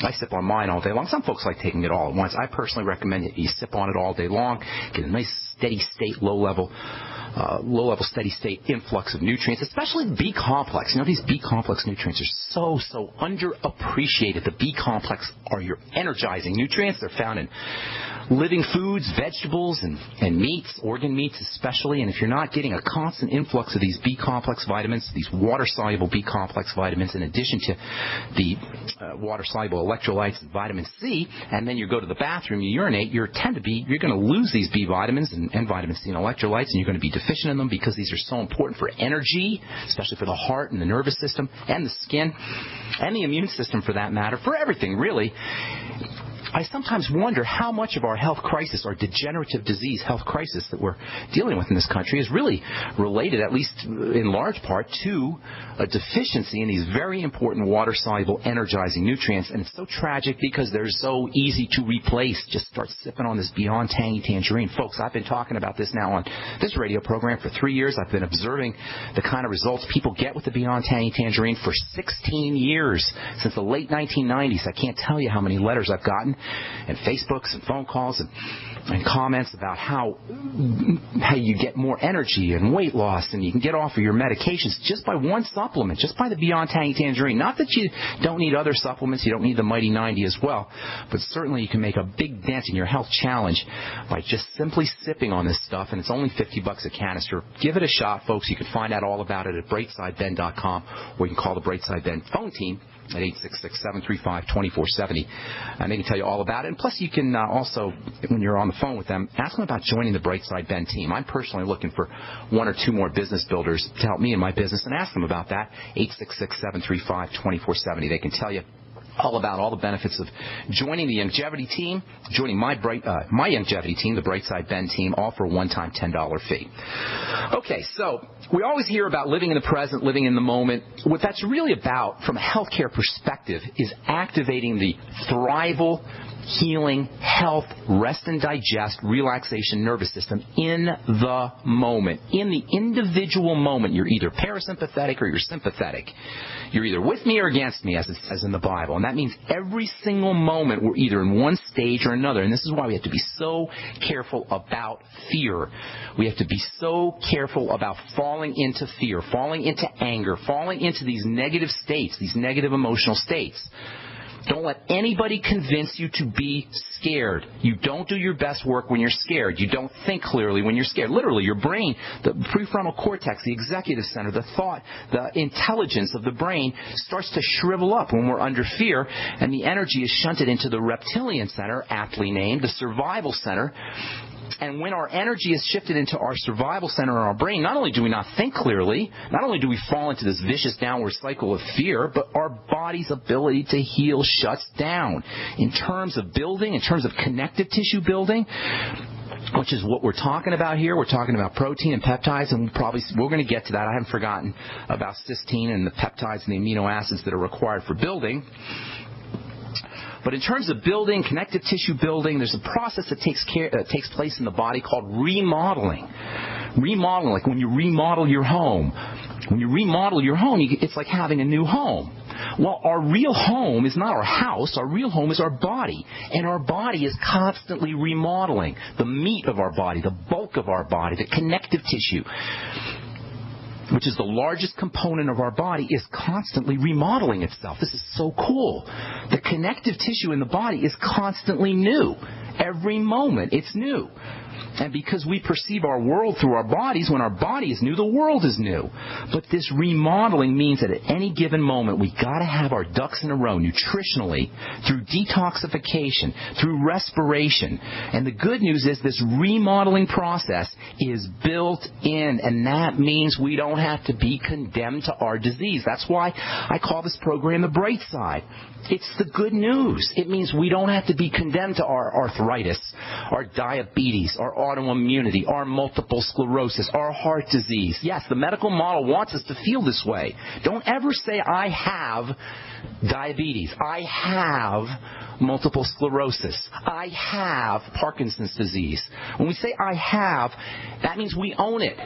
I sip on mine all day long. Some folks like taking it all at once. I personally recommend that you sip on it all day long, get a nice steady state, low-level steady state influx of nutrients, especially the B complex. You know, these B complex nutrients are so underappreciated. The B complex are your energizing nutrients. They're found in living foods, vegetables, and meats, organ meats especially. And if you're not getting a constant influx of these B complex vitamins, these water-soluble B complex vitamins, in addition to the water-soluble electrolytes and vitamin C, and then you go to the bathroom, you urinate, you're going to lose these B vitamins and vitamin C and electrolytes, and you're going to be deficient in them because these are so important for energy, especially for the heart and the nervous system and the skin and the immune system for that matter, for everything really. I sometimes wonder how much of our health crisis, our degenerative disease health crisis that we're dealing with in this country is really related, at least in large part, to a deficiency in these very important water-soluble energizing nutrients. And it's so tragic because they're so easy to replace. Just start sipping on this Beyond Tangy Tangerine. Folks, I've been talking about this now on this radio program for 3 years. I've been observing the kind of results people get with the Beyond Tangy Tangerine for 16 years, since the late 1990s. I can't tell you how many letters I've gotten, and Facebooks and phone calls and comments about how you get more energy and weight loss, and you can get off of your medications just by one supplement, just by the Beyond Tangy Tangerine. Not that you don't need other supplements, you don't need the Mighty 90 as well, but certainly you can make a big dent in your health challenge by just simply sipping on this stuff, and it's only $50 a canister. Give it a shot, folks. You can find out all about it at BrightsideBen.com, or you can call the Brightside Ben phone team at 866-735-2470, and they can tell you all about it. And plus, you can also, when you're on the phone with them, ask them about joining the Brightside Ben team. I'm personally looking for 1 or 2 more business builders to help me in my business, and ask them about that. 866-735-2470. They can tell you all about all the benefits of joining the Youngevity team, joining my Youngevity team, the Brightside Ben team, all for a one-time $10 fee. Okay, so we always hear about living in the present, living in the moment. What that's really about, from a healthcare perspective, is activating the thrival, healing, health, rest and digest, relaxation nervous system in the moment. In the individual moment, you're either parasympathetic or you're sympathetic. You're either with me or against me, as it says in the Bible. And that means every single moment we're either in one stage or another. And this is why we have to be so careful about fear. We have to be so careful about falling into fear, falling into anger, falling into these negative states, these negative emotional states. Don't let anybody convince you to be scared. You don't do your best work when you're scared. You don't think clearly when you're scared. Literally, your brain, the prefrontal cortex, the executive center, the thought, the intelligence of the brain starts to shrivel up when we're under fear, and the energy is shunted into the reptilian center, aptly named, the survival center. And when our energy is shifted into our survival center in our brain, not only do we not think clearly, not only do we fall into this vicious downward cycle of fear, but our body's ability to heal shuts down. In terms of building, in terms of connective tissue building, which is what we're talking about here. We're talking about protein and peptides, and we're going to get to that. I haven't forgotten about cysteine and the peptides and the amino acids that are required for building. But in terms of building, connective tissue building, there's a process that takes place in the body called remodeling. Remodeling, like when you remodel your home. When you remodel your home, it's like having a new home. Well, our real home is not our house. Our real home is our body. And our body is constantly remodeling. The meat of our body, the bulk of our body, the connective tissue, which is the largest component of our body, is constantly remodeling itself. This is so cool. The connective tissue in the body is constantly new. Every moment it's new. And because we perceive our world through our bodies, when our body is new, the world is new. But this remodeling means that at any given moment, we got to have our ducks in a row nutritionally, through detoxification, through respiration. And the good news is this remodeling process is built in, and that means we don't have to be condemned to our disease. That's why I call this program the Brightside. It's the good news. It means we don't have to be condemned to our arthritis, our diabetes, our autoimmunity, our multiple sclerosis, our heart disease. Yes, the medical model wants us to feel this way. Don't ever say, I have diabetes. I have multiple sclerosis. I have Parkinson's disease. When we say I have, that means we own it.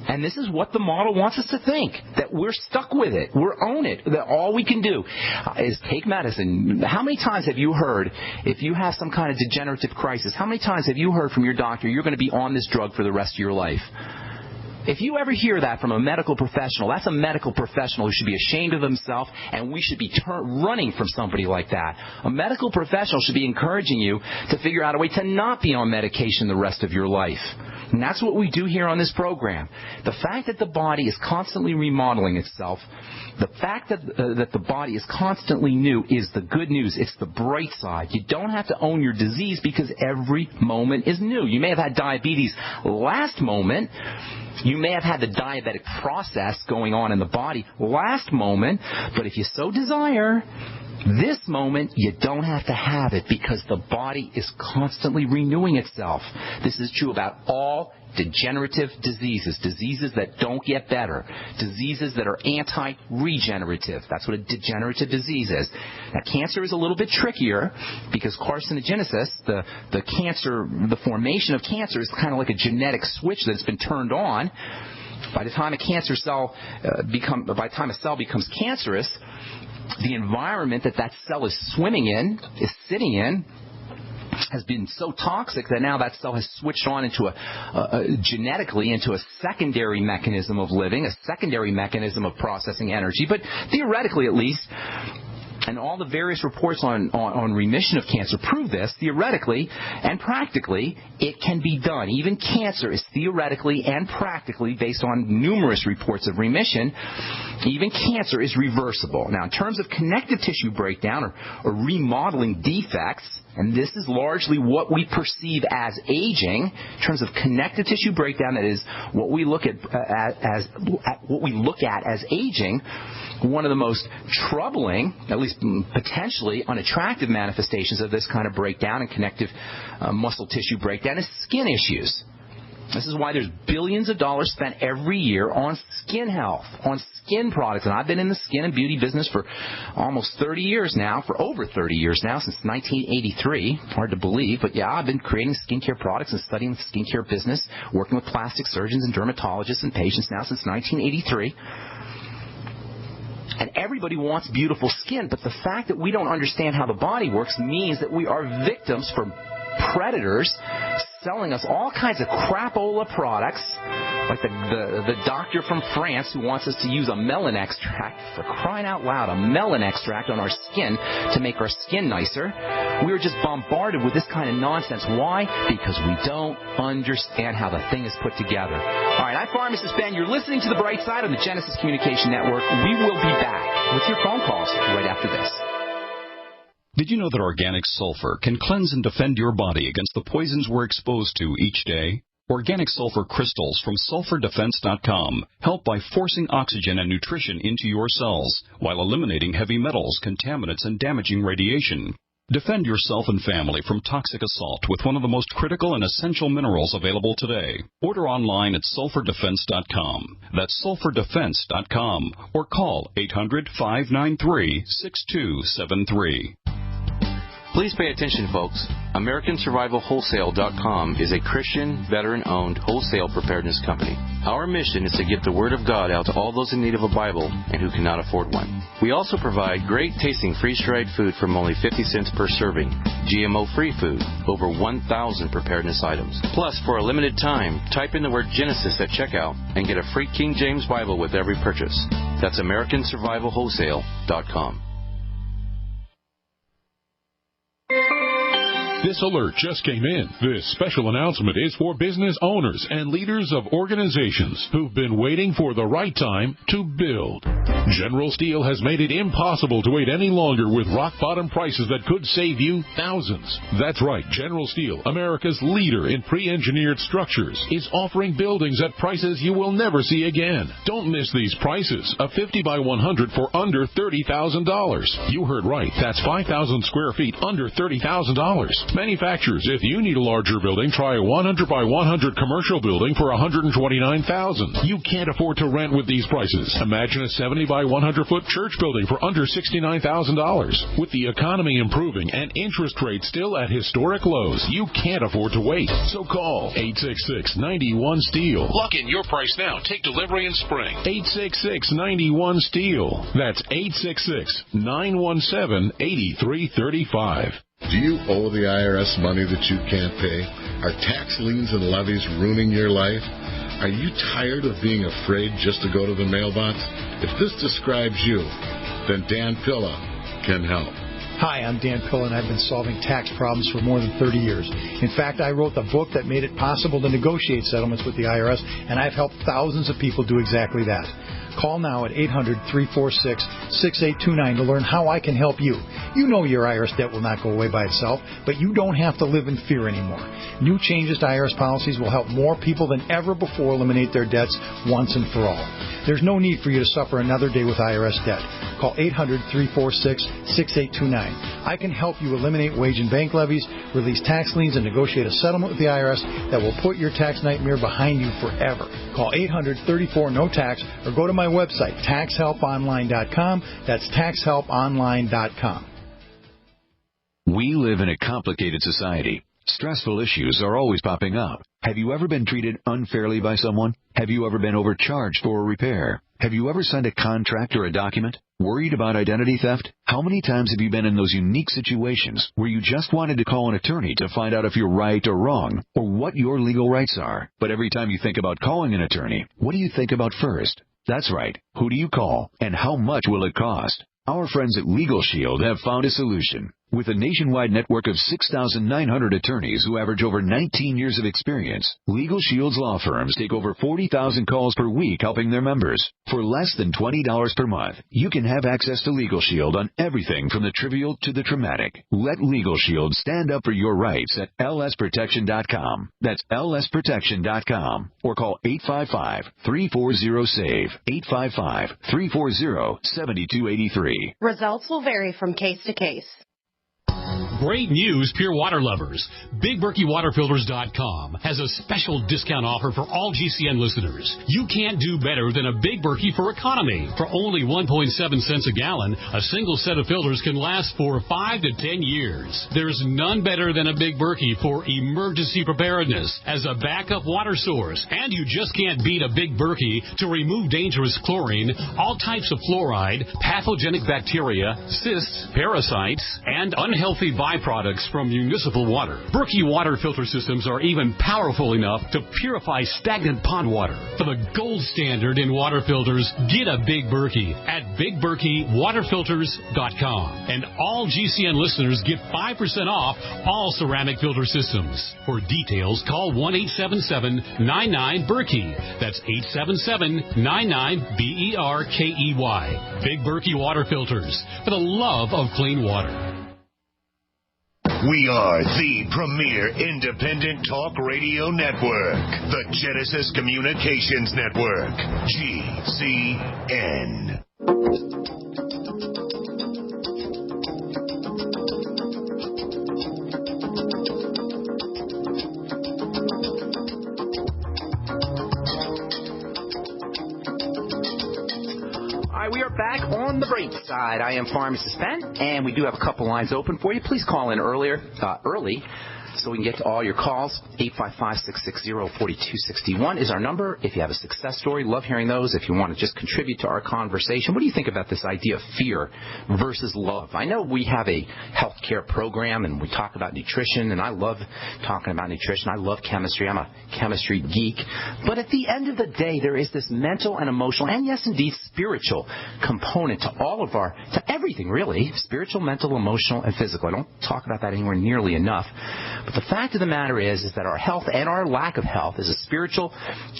And this is what the model wants us to think, that we're stuck with it. We're own it. That all we can do is take medicine. How many times have you heard, if you have some kind of degenerative crisis, how many times have you heard from your doctor, you're going to be on this drug for the rest of your life? If you ever hear that from a medical professional, that's a medical professional who should be ashamed of himself, and we should be running from somebody like that. A medical professional should be encouraging you to figure out a way to not be on medication the rest of your life. And that's what we do here on this program. The fact that the body is constantly remodeling itself, the fact that the body is constantly new is the good news. It's the bright side. You don't have to own your disease because every moment is new. You may have had diabetes last moment. You may have had the diabetic process going on in the body last moment, but if you so desire, this moment, you don't have to have it because the body is constantly renewing itself. This is true about all degenerative diseases, diseases that don't get better, diseases that are anti-regenerative. That's what a degenerative disease is. Now, cancer is a little bit trickier because carcinogenesis, the cancer, the formation of cancer is kind of like a genetic switch that's been turned on. By the time a cell becomes cancerous, the environment that cell is swimming in, is sitting in, has been so toxic that now that cell has switched on into genetically into a secondary mechanism of living, a secondary mechanism of processing energy. But theoretically, at least, and all the various reports on remission of cancer prove this, theoretically and practically, it can be done. Even cancer is theoretically and practically, based on numerous reports of remission, even cancer is reversible. Now, in terms of connective tissue breakdown or remodeling defects, and this is largely what we perceive as aging, in terms of connective tissue breakdown, that is what we look at as aging. One of the most troubling, at least potentially unattractive manifestations of this kind of breakdown and connective muscle tissue breakdown is skin issues. This is why there's billions of dollars spent every year on skin health, on skin products. And I've been in the skin and beauty business for almost 30 years now, for over 30 years now, since 1983. Hard to believe, but yeah, I've been creating skincare products and studying the skincare business, working with plastic surgeons and dermatologists and patients now since 1983. And everybody wants beautiful skin, but the fact that we don't understand how the body works means that we are victims for predators selling us all kinds of crapola products, like the doctor from France who wants us to use a melon extract, for crying out loud, a melon extract on our skin to make our skin nicer. We are just bombarded with this kind of nonsense. Why? Because we don't understand how the thing is put together. All right, I'm Pharmacist Ben. You're listening to The Bright Side on the Genesis Communication Network. We will be back with your phone calls right after this. Did you know that organic sulfur can cleanse and defend your body against the poisons we're exposed to each day? Organic sulfur crystals from sulfurdefense.com help by forcing oxygen and nutrition into your cells while eliminating heavy metals, contaminants, and damaging radiation. Defend yourself and family from toxic assault with one of the most critical and essential minerals available today. Order online at sulfurdefense.com. That's sulfurdefense.com, or call 800-593-6273. Please pay attention, folks. AmericanSurvivalWholesale.com is a Christian, veteran-owned wholesale preparedness company. Our mission is to get the Word of God out to all those in need of a Bible and who cannot afford one. We also provide great-tasting freeze-dried food from only 50 cents per serving, GMO-free food, over 1,000 preparedness items. Plus, for a limited time, type in the word Genesis at checkout and get a free King James Bible with every purchase. That's AmericanSurvivalWholesale.com. This alert just came in. This special announcement is for business owners and leaders of organizations who've been waiting for the right time to build. General Steel has made it impossible to wait any longer with rock-bottom prices that could save you thousands. That's right. General Steel, America's leader in pre-engineered structures, is offering buildings at prices you will never see again. Don't miss these prices. A 50 by 100 for under $30,000. You heard right. That's 5,000 square feet under $30,000. Manufacturers, if you need a larger building, try a 100 by 100 commercial building for $129,000. You can't afford to rent with these prices. Imagine a 70 by 100 foot church building for under $69,000. With the economy improving and interest rates still at historic lows, you can't afford to wait. So call 866-91-STEEL. Lock in your price now. Take delivery in spring. 866-91-STEEL. That's 866-917-8335. Do you owe the IRS money that you can't pay? Are tax liens and levies ruining your life? Are you tired of being afraid just to go to the mailbox? If this describes you, then Dan Pilla can help. Hi, I'm Dan Pilla, and I've been solving tax problems for more than 30 years. In fact, I wrote the book that made it possible to negotiate settlements with the IRS, and I've helped thousands of people do exactly that. Call now at 800-346-6829 to learn how I can help you. You know your IRS debt will not go away by itself, but you don't have to live in fear anymore. New changes to IRS policies will help more people than ever before eliminate their debts once and for all. There's no need for you to suffer another day with IRS debt. Call 800-346-6829. I can help you eliminate wage and bank levies, release tax liens, and negotiate a settlement with the IRS that will put your tax nightmare behind you forever. Call 800-34-NO-TAX or go to my website, taxhelponline.com. That's taxhelponline.com. We live in a complicated society. Stressful issues are always popping up. Have you ever been treated unfairly by someone? Have you ever been overcharged for a repair? Have you ever signed a contract or a document? Worried about identity theft? How many times have you been in those unique situations where you just wanted to call an attorney to find out if you're right or wrong, or what your legal rights are? But every time you think about calling an attorney, what do you think about first? That's right. Who do you call, and how much will it cost? Our friends at Legal Shield have found a solution. With a nationwide network of 6,900 attorneys who average over 19 years of experience, Legal Shield's law firms take over 40,000 calls per week helping their members. For less than $20 per month, you can have access to Legal Shield on everything from the trivial to the traumatic. Let Legal Shield stand up for your rights at lsprotection.com. That's lsprotection.com. Or call 855-340-SAVE, 855-340-7283. Results will vary from case to case. Great news, pure water lovers. BigBerkeyWaterFilters.com has a special discount offer for all GCN listeners. You can't do better than a Big Berkey for economy. For only 1.7 cents a gallon, a single set of filters can last for 5 to 10 years. There's none better than a Big Berkey for emergency preparedness as a backup water source. And you just can't beat a Big Berkey to remove dangerous chlorine, all types of fluoride, pathogenic bacteria, cysts, parasites, and unhealthy byproducts from municipal water. Berkey water filter systems are even powerful enough to purify stagnant pond water. For the gold standard in water filters, get a Big Berkey at BigBerkeyWaterFilters.com. And all GCN listeners get 5% off all ceramic filter systems. For details, call 1-877-99-BERKEY. That's 877-99-BERKEY. Big Berkey Water Filters, for the love of clean water. We are the premier independent talk radio network, the Genesis Communications Network, GCN. We are back on the Brightside. I am Pharmacist Ben, and we do have a couple lines open for you. Please call in early, so we can get to all your calls. 855-660-4261 is our number. If you have a success story, love hearing those. If you want to just contribute to our conversation, what do you think about this idea of fear versus love? I know we have a healthcare program, and we talk about nutrition, and I love talking about nutrition. I love chemistry. I'm a chemistry geek. But at the end of the day, there is this mental and emotional, and yes, indeed, spiritual component to to everything, really. Spiritual, mental, emotional, and physical. I don't talk about that anywhere nearly enough. But the fact of the matter is that our health and our lack of health is a spiritual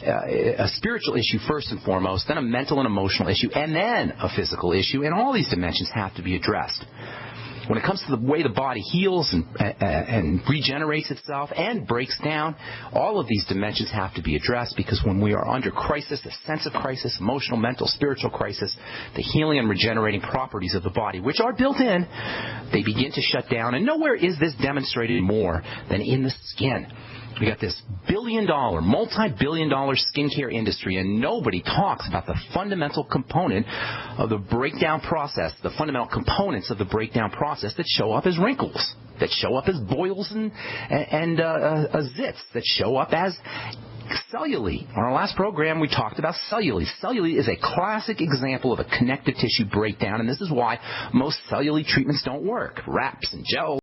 issue first and foremost, then a mental and emotional issue, and then a physical issue, and all these dimensions have to be addressed. when it comes to the way the body heals and regenerates itself and breaks down, all of these dimensions have to be addressed, because when we are under crisis, a sense of crisis, emotional, mental, spiritual crisis, the healing and regenerating properties of the body, which are built in, they begin to shut down. And nowhere is this demonstrated more than in the skin. We got this billion-dollar, multi-billion-dollar skincare industry, and nobody talks about the fundamental component of the breakdown process, the fundamental components of the breakdown process that show up as wrinkles, that show up as boils and zits, that show up as cellulite. On our last program, we talked about cellulite. Cellulite is a classic example of a connective tissue breakdown, and this is why most cellulite treatments don't work. Wraps and gels